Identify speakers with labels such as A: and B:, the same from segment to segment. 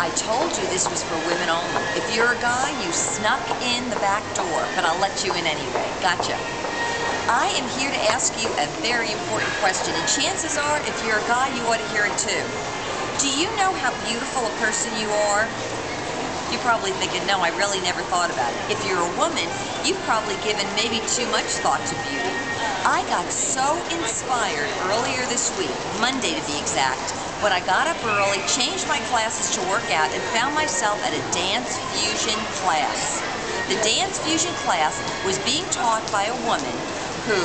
A: I told you this was for women only. If you're a guy, you snuck in the back door, but I'll let you in anyway. Gotcha. I am here to ask you a very important question, and chances are, if you're a guy, you ought to hear it too. Do you know how beautiful a person you are? You're probably thinking, no, I really never thought about it. If you're a woman, you've probably given maybe too much thought to beauty. I got so inspired earlier this week, Monday to be exact, when I got up early, changed my classes to work out, and found myself at a dance fusion class. The dance fusion class was being taught by a woman who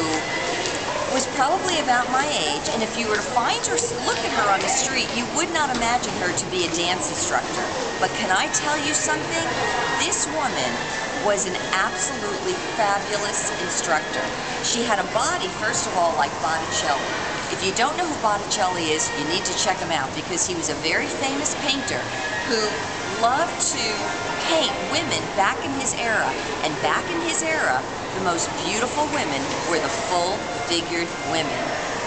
A: was probably about my age, and if you were to find her, look at her on the street, you would not imagine her to be a dance instructor. But can I tell you something? This woman was an absolutely fabulous instructor. She had a body, first of all, like Botticelli. If you don't know who Botticelli is, you need to check him out, because he was a very famous painter who loved to paint women back in his era. And back in his era, the most beautiful women were the full-figured women.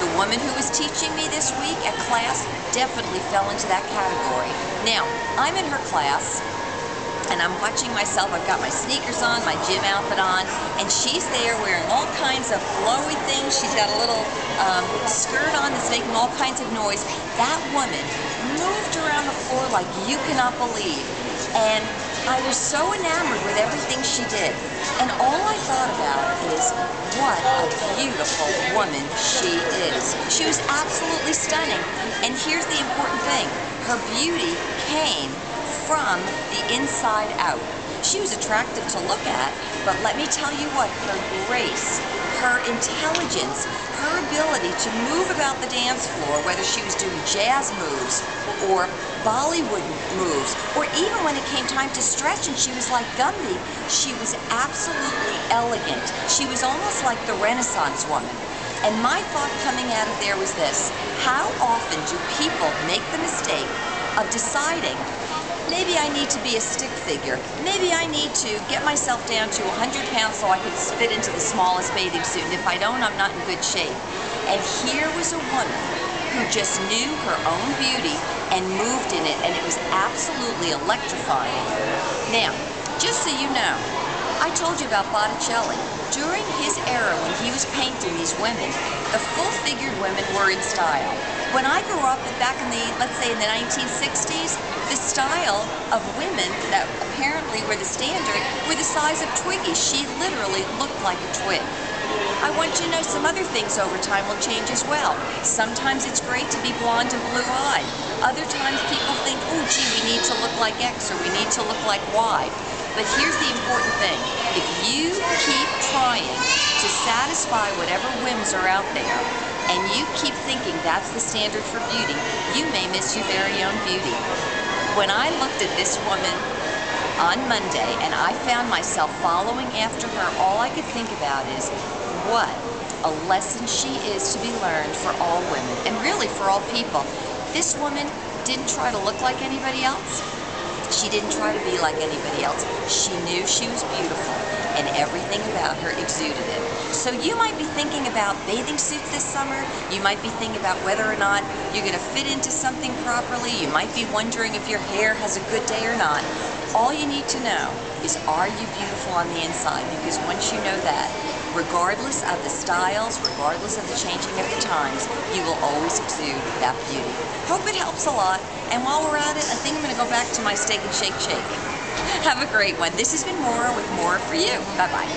A: The woman who was teaching me this week at class definitely fell into that category. Now, I'm in her class, and I'm watching myself. I've got my sneakers on, my gym outfit on, and she's there wearing all kinds of flowy things. She's got a little skirt on that's making all kinds of noise. That woman moved around the floor like you cannot believe, and I was so enamored with everything she did. And all I thought about is, what a beautiful woman she is. She was absolutely stunning. And here's the important thing. Her beauty came from the inside out. She was attractive to look at, but let me tell you what, her grace, her intelligence, her ability to move about the dance floor, whether she was doing jazz moves or Bollywood moves, or even when it came time to stretch and she was like Gumby, she was absolutely elegant. She was almost like the Renaissance woman. And my thought coming out of there was this: how often do people make the mistake of deciding, maybe I need to be a stick figure, maybe I need to get myself down to 100 pounds so I could fit into the smallest bathing suit, and if I don't, I'm not in good shape. And here was a woman who just knew her own beauty and moved in it, and it was absolutely electrifying. Now, just so you know, I told you about Botticelli. During his era, when he was painting these women, the full-figured women were in style. When I grew up back in the, let's say in the 1960s, the style of women that apparently were the standard were the size of Twiggy. She literally looked like a twig. I want you to know some other things over time will change as well. Sometimes it's great to be blonde and blue-eyed. Other times people think, oh gee, we need to look like X or we need to look like Y. But here's the important thing. If you keep trying to satisfy whatever whims are out there, and you keep thinking that's the standard for beauty, you may miss your very own beauty. When I looked at this woman on Monday and I found myself following after her, all I could think about is what a lesson she is to be learned for all women, and really for all people. This woman didn't try to look like anybody else. She didn't try to be like anybody else. She knew she was beautiful, and everything about her exuded it. So you might be thinking about bathing suits this summer. You might be thinking about whether or not you're going to fit into something properly. You might be wondering if your hair has a good day or not. All you need to know is, are you beautiful on the inside? Because once you know that, regardless of the styles, regardless of the changing of the times, you will always exude that beauty. Hope it helps a lot. And while we're at it, I think I'm going to go back to my Steak and Shake. Have a great one. This has been Maura with Maura4u. Bye-bye.